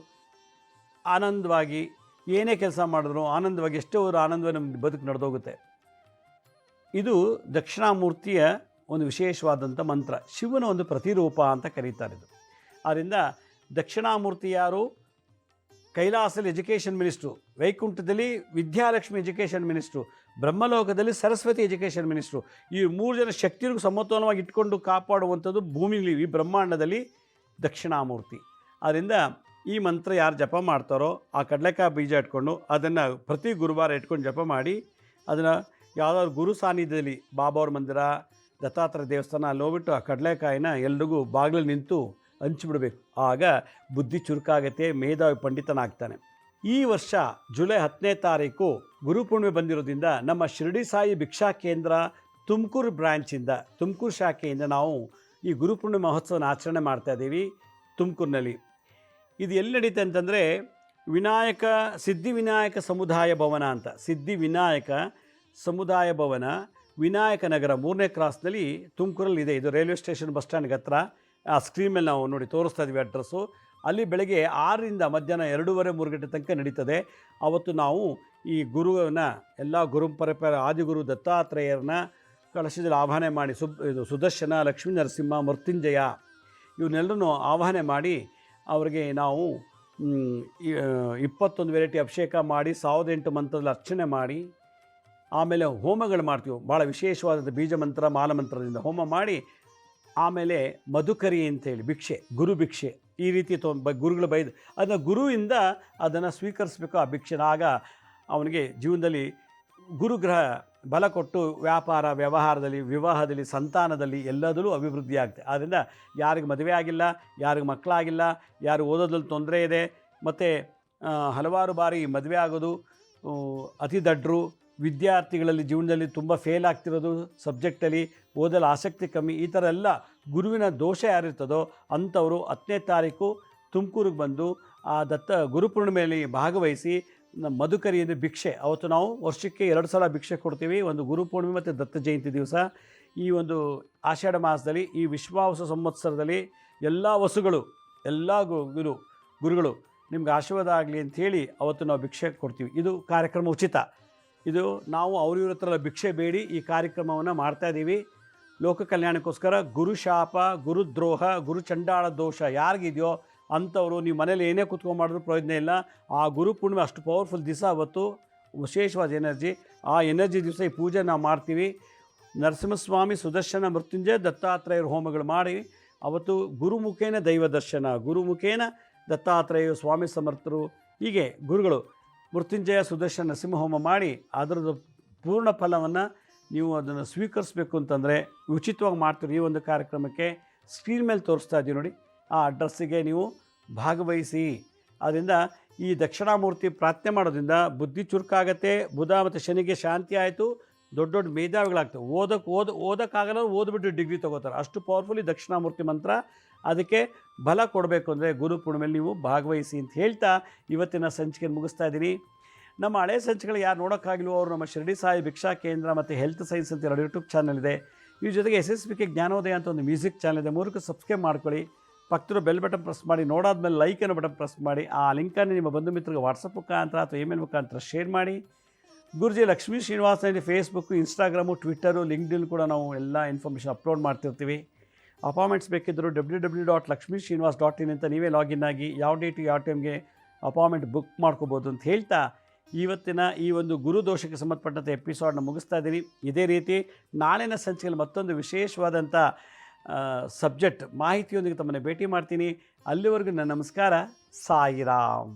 ಆನಂದವಾಗಿ, ಏನೇ ಕೆಲಸ ಮಾಡಿದ್ರು ಆನಂದವಾಗಿ, ಎಷ್ಟೋ ಆನಂದವಾಗಿ ನಮ್ಮ ಬದುಕು ನಡೆದೋಗುತ್ತೆ. ಇದು ದಕ್ಷಿಣಾಮೂರ್ತಿಯ ಒಂದು ವಿಶೇಷವಾದಂಥ ಮಂತ್ರ, ಶಿವನ ಒಂದು ಪ್ರತಿರೂಪ ಅಂತ ಕರೀತಾರೆ ಇದು. ಆದ್ದರಿಂದ ದಕ್ಷಿಣಾಮೂರ್ತಿ ಯಾರು? ಕೈಲಾಸದಲ್ಲಿ ಎಜುಕೇಷನ್ ಮಿನಿಸ್ಟ್ರು, ವೈಕುಂಠದಲ್ಲಿ ವಿದ್ಯಾಲಕ್ಷ್ಮಿ ಎಜುಕೇಷನ್ ಮಿನಿಸ್ಟ್ರು, ಬ್ರಹ್ಮಲೋಕದಲ್ಲಿ ಸರಸ್ವತಿ ಎಜುಕೇಷನ್ ಮಿನಿಸ್ಟ್ರು. ಈ 3 ಜನ ಶಕ್ತಿಗೂ ಸಮತೋಲನವಾಗಿ ಇಟ್ಕೊಂಡು ಕಾಪಾಡುವಂಥದ್ದು ಭೂಮಿಲಿ, ಈ ಬ್ರಹ್ಮಾಂಡದಲ್ಲಿ ದಕ್ಷಿಣಾಮೂರ್ತಿ. ಆದ್ದರಿಂದ ಈ ಮಂತ್ರ ಯಾರು ಜಪ ಮಾಡ್ತಾರೋ ಆ ಕಡಲೆಕಾಯಿ ಬೀಜ ಇಟ್ಕೊಂಡು ಅದನ್ನು ಪ್ರತಿ ಗುರುವಾರ ಇಟ್ಕೊಂಡು ಜಪ ಮಾಡಿ, ಅದನ್ನು ಯಾವುದಾದ್ರು ಗುರು ಸಾನ್ನಿಧ್ಯದಲ್ಲಿ ಬಾಬಾವ್ರ ಮಂದಿರ, ದತ್ತಾತ್ರೇಯ ದೇವಸ್ಥಾನ ಅಲ್ಲಿ ಹೋಗ್ಬಿಟ್ಟು ಆ ಕಡಲೆಕಾಯಿನ ಎಲ್ರಿಗೂ ಬಾಗಿಲಲ್ಲಿ ನಿಂತು ಹಂಚಿಬಿಡ್ಬೇಕು. ಆಗ ಬುದ್ಧಿ ಚುರುಕಾಗತ್ತೆ, ಮೇಧಾವಿ ಪಂಡಿತನಾಗ್ತಾನೆ. ಈ ವರ್ಷ ಜುಲೈ 10ನೇ ತಾರೀಕು ಗುರುಪೂರ್ಣಿಮೆ ಬಂದಿರೋದ್ರಿಂದ ನಮ್ಮ ಶಿರಡಿ ಸಾಯಿ ಭಿಕ್ಷಾ ಕೇಂದ್ರ ತುಮಕೂರು ಬ್ರ್ಯಾಂಚಿಂದ, ತುಮಕೂರು ಶಾಖೆಯಿಂದ ನಾವು ಈ ಗುರುಪೂರ್ಣಿಮೆ ಮಹೋತ್ಸವನ ಆಚರಣೆ ಮಾಡ್ತಾಯಿದ್ದೀವಿ ತುಮಕೂರಿನಲ್ಲಿ. ಇದು ಎಲ್ಲಿ ನಡೀತೆ ಅಂತಂದರೆ ಸಿದ್ಧಿವಿನಾಯಕ ಸಮುದಾಯ ಭವನ ಅಂತ, ಸಿದ್ಧಿವಿನಾಯಕ ಸಮುದಾಯ ಭವನ, ವಿನಾಯಕ ನಗರ 3ನೇ ಕ್ರಾಸ್ನಲ್ಲಿ ತುಮಕೂರಲ್ಲಿ ಇದೆ. ಇದು ರೈಲ್ವೆ ಸ್ಟೇಷನ್ ಬಸ್ ಸ್ಟ್ಯಾಂಡ್ಗೆ ಹತ್ರ. ಆ ಸ್ಕ್ರೀನ್ ಮೇಲೆ ನಾವು ನೋಡಿ ತೋರಿಸ್ತಾ ಇದ್ದೀವಿ ಅಡ್ರೆಸ್ಸು. ಅಲ್ಲಿ ಬೆಳಗ್ಗೆ 6ರಿಂದ ಮಧ್ಯಾಹ್ನ 2:30-3 ಗಂಟೆ ತನಕ ನಡೀತದೆ. ಅವತ್ತು ನಾವು ಈ ಗುರುವನ್ನ ಎಲ್ಲ ಗುರು ಪರಂಪರೆ ಆದಿಗುರು ದತ್ತಾತ್ರೇಯರನ್ನ ಕಳಶದಲ್ಲಿ ಆವಾಹನೆ ಮಾಡಿ ಸುದರ್ಶನ, ಲಕ್ಷ್ಮೀ ನರಸಿಂಹ, ಮೃತ್ಯುಂಜಯ ಇವನ್ನೆಲ್ಲರೂ ಆವಾಹನೆ ಮಾಡಿ ಅವರಿಗೆ ನಾವು 21 ವೆರೈಟಿ ಅಭಿಷೇಕ ಮಾಡಿ 1008 ಮಂತ್ರದಲ್ಲಿ ಅರ್ಚನೆ ಮಾಡಿ ಆಮೇಲೆ ಹೋಮಗಳು ಮಾಡ್ತೀವಿ. ಭಾಳ ವಿಶೇಷವಾದ ಬೀಜ ಮಂತ್ರ ಮಾಲಮಂತ್ರದಿಂದ ಹೋಮ ಮಾಡಿ ಆಮೇಲೆ ಮಧುಕರಿ ಅಂತೇಳಿ ಭಿಕ್ಷೆ, ಗುರು ಭಿಕ್ಷೆ, ಈ ರೀತಿ ಗುರುಗಳು ಬೈದು ಅದನ್ನು ಗುರುವಿಂದ ಅದನ್ನು ಸ್ವೀಕರಿಸಬೇಕು ಆ ಭಿಕ್ಷೆನ. ಆಗ ಅವನಿಗೆ ಜೀವನದಲ್ಲಿ ಗುರುಗ್ರಹ ಬಲ ಕೊಟ್ಟು ವ್ಯಾಪಾರ ವ್ಯವಹಾರದಲ್ಲಿ, ವಿವಾಹದಲ್ಲಿ, ಸಂತಾನದಲ್ಲಿ ಎಲ್ಲದರಲ್ಲೂ ಅಭಿವೃದ್ಧಿ ಆಗುತ್ತೆ. ಆದ್ದರಿಂದ ಯಾರಿಗೆ ಮದುವೆ ಆಗಿಲ್ಲ, ಯಾರಿಗೆ ಮಕ್ಕಳಾಗಿಲ್ಲ, ಯಾರು ಓದೋದ್ರಲ್ಲಿ ತೊಂದರೆ ಇದೆ, ಮತ್ತು ಹಲವಾರು ಬಾರಿ ಮದುವೆ ಆಗೋದು, ಅತಿ ದಡ್ಡರು, ವಿದ್ಯಾರ್ಥಿಗಳಲ್ಲಿ ಜೀವನದಲ್ಲಿ ತುಂಬ ಫೇಲ್ ಆಗ್ತಿರೋದು, ಸಬ್ಜೆಕ್ಟಲ್ಲಿ ಓದಲು ಆಸಕ್ತಿ ಕಮ್ಮಿ, ಈ ಥರ ಎಲ್ಲ ಗುರುವಿನ ದೋಷ ಯಾರಿರ್ತದೋ ಅಂಥವರು 10ನೇ ತಾರೀಕು ತುಮಕೂರಿಗೆ ಬಂದು ಆ ಗುರುಪೂರ್ಣಿಮೆಯಲ್ಲಿ ಭಾಗವಹಿಸಿ ಮಧುಕರಿ ಅಂದರೆ ಭಿಕ್ಷೆ, ಅವತ್ತು ನಾವು ವರ್ಷಕ್ಕೆ 2 ಸಲ ಭಿಕ್ಷೆ ಕೊಡ್ತೀವಿ. ಒಂದು ಗುರುಪೂರ್ಣಿಮೆ ಮತ್ತು ದತ್ತ ಜಯಂತಿ ದಿವಸ. ಈ ಒಂದು ಆಷಾಢ ಮಾಸದಲ್ಲಿ, ಈ ವಿಶ್ವಾವಸು ಸಂವತ್ಸರದಲ್ಲಿ ಎಲ್ಲ ವಸುಗಳು, ಎಲ್ಲ ಗುರುಗಳು ನಿಮ್ಗೆ ಆಶೀರ್ವಾದ ಆಗಲಿ ಅಂಥೇಳಿ ಅವತ್ತು ನಾವು ಭಿಕ್ಷೆ ಕೊಡ್ತೀವಿ. ಇದು ಕಾರ್ಯಕ್ರಮ ಉಚಿತ. ಇದು ನಾವು ಇವ್ರ ಹತ್ರ ಭಿಕ್ಷೆ ಬೇಡಿ ಈ ಕಾರ್ಯಕ್ರಮವನ್ನು ಮಾಡ್ತಾಯಿದ್ದೀವಿ. ಲೋಕ ಕಲ್ಯಾಣಕ್ಕೋಸ್ಕರ. ಗುರುಶಾಪ, ಗುರುದ್ರೋಹ, ಗುರುಚಂಡಾಳ ದೋಷ ಯಾರಿಗಿದೆಯೋ ಅಂಥವರು ನೀವು ಮನೇಲಿ ಏನೇ ಕೂತ್ಕೊಂಡು ಮಾಡಿದ್ರೂ ಪ್ರಯೋಜನ ಇಲ್ಲ. ಆ ಗುರುಪೂರ್ಣಿಮೆ ಅಷ್ಟು ಪವರ್ಫುಲ್ ದಿವಸ, ಅವತ್ತು ವಿಶೇಷವಾದ ಎನರ್ಜಿ. ಆ ಎನರ್ಜಿ ದಿವಸ ಈ ಪೂಜೆ ನಾವು ಮಾಡ್ತೀವಿ. ನರಸಿಂಹಸ್ವಾಮಿ, ಸುದರ್ಶನ, ಮೃತ್ಯುಂಜಯ, ದತ್ತಾತ್ರೇಯರ ಹೋಮಗಳು ಮಾಡಿ ಅವತ್ತು ಗುರುಮುಖೇನ ದೈವ ದರ್ಶನ, ಗುರುಮುಖೇನ ದತ್ತಾತ್ರೇಯ ಸ್ವಾಮಿ ಸಮರ್ಥರು, ಹೀಗೆ ಗುರುಗಳು ಮೃತ್ಯುಂಜಯ, ಸುದರ್ಶನ, ನರಸಿಂಹ ಹೋಮ ಮಾಡಿ ಅದರದ್ದು ಪೂರ್ಣ ಫಲವನ್ನು ನೀವು ಅದನ್ನು ಸ್ವೀಕರಿಸಬೇಕು ಅಂತಂದರೆ ಉಚಿತವಾಗಿ ಮಾಡ್ತೀರಿ. ಈ ಒಂದು ಕಾರ್ಯಕ್ರಮಕ್ಕೆ ಸ್ಕ್ರೀನ್ ಮೇಲೆ ತೋರಿಸ್ತಾ ಇದ್ದೀವಿ ನೋಡಿ, ಆ ಅಡ್ರೆಸ್ಸಿಗೆ ನೀವು ಭಾಗವಹಿಸಿ. ಆದ್ದರಿಂದ ಈ ದಕ್ಷಿಣಾಮೂರ್ತಿ ಪ್ರಾರ್ಥನೆ ಮಾಡೋದ್ರಿಂದ ಬುದ್ಧಿ ಚುರುಕಾಗತ್ತೆ. ಬುಧ ಮತ್ತು ಶನಿಗೆ ಶಾಂತಿ ಆಯಿತು. ದೊಡ್ಡ ದೊಡ್ಡ ಮೇಧಾವಿಗಳಾಗ್ತವೆ. ಓದೋಕ್ಕಾಗಲ್ಲ, ಓದ್ಬಿಟ್ಟು ಡಿಗ್ರಿ ತೊಗೋತಾರೆ. ಅಷ್ಟು ಪವರ್ಫುಲಿ ದಕ್ಷಿಣಾಮೂರ್ತಿ ಮಂತ್ರ. ಅದಕ್ಕೆ ಬಲ ಕೊಡಬೇಕು ಅಂದರೆ ಗುರುಪೂರ್ಣಿಮೆಯಲ್ಲಿ ನೀವು ಭಾಗವಹಿಸಿ ಅಂತ ಹೇಳ್ತಾ ಇವತ್ತಿನ ಸಂಚಿಕೆಯನ್ನು ಮುಗಿಸ್ತಾ ಇದ್ದೀನಿ. ನಮ್ಮ ಹಳೆ ಸಂಚಿಕೆಗಳು ಯಾರು ನೋಡೋಕ್ಕಾಗಿಲ್ವೋ ಅವರು ನಮ್ಮ ಶಿರಡಿ ಸಾಯಿ ಭಿಕ್ಷಾ ಕೇಂದ್ರ ಮತ್ತು ಹೆಲ್ತ್ ಸೈನ್ಸ್ ಅಂತ 2 ಯೂಟ್ಯೂಬ್ ಚಾನಲ್ ಇದೆ. ಈ ಜೊತೆಗೆ SSBK ಜ್ಞಾನೋದಯ ಅಂತ ಒಂದು ಮ್ಯೂಸಿಕ್ ಚಾನಲ್ ಇದೆ. 3ಕ್ಕೆ ಸಬ್ಸ್ಕ್ರೈಬ್ ಮಾಡ್ಕೊಳ್ಳಿ. ಪಕ್ಕದ ಬೆಲ್ ಬಟನ್ ಪ್ರೆಸ್ ಮಾಡಿ. ನೋಡಾದ್ಮೇಲೆ ಲೈಕ್ ಅನ್ನೋ ಬಟನ್ ಪ್ರೆಸ್ ಮಾಡಿ. ಆ ಲಿಂಕನ್ನು ನಿಮ್ಮ ಬಂಧು ಮಿತ್ರರಿಗೆ ವಾಟ್ಸಪ್ ಮುಖಾಂತರ ಅಥವಾ ಇಮೇಲ್ ಮುಖಾಂತರ ಶೇರ್ ಮಾಡಿ. Guruji Lakshmi Srinivasa Facebook, Instagram, Twitter, LinkedIn ಕೂಡ ನಾವು ಎಲ್ಲ ಇನ್ಫಾರ್ಮೇಷನ್ ಅಪ್ಲೋಡ್ ಮಾಡ್ತಿರ್ತೀವಿ. ಅಪಾಯಿಂಟ್ಮೆಂಟ್ಸ್ ಬೇಕಿದ್ದರೂ www.lakshmisrinivas.in ಅಂತ ನೀವೇ ಲಾಗಿನ್ ಆಗಿ ಯಾವ ಡೇಟು ಯಾವ ಟೈಮ್ಗೆ ಅಪಾಯಿಂಟ್ಮೆಂಟ್ ಬುಕ್ ಮಾಡ್ಕೋಬೋದು ಅಂತ ಹೇಳ್ತಾ ಇವತ್ತಿನ ಈ ಒಂದು ಗುರುದೋಷಕ್ಕೆ ಸಂಬಂಧಪಟ್ಟಂಥ ಎಪಿಸೋಡನ್ನ ಮುಗಿಸ್ತಾ ಇದ್ದೀನಿ. ಇದೇ ರೀತಿ ನಾಳಿನ ಸಂಚಿಕೆಯಲ್ಲಿ ಮತ್ತೊಂದು ವಿಶೇಷವಾದಂಥ ಸಬ್ಜೆಕ್ಟ್ ಮಾಹಿತಿಯೊಂದಿಗೆ ತಮ್ಮನ್ನು ಭೇಟಿ ಮಾಡ್ತೀನಿ. ಅಲ್ಲಿವರೆಗೂ ನನ್ನ ನಮಸ್ಕಾರ. ಸಾಯಿರಾಮ್.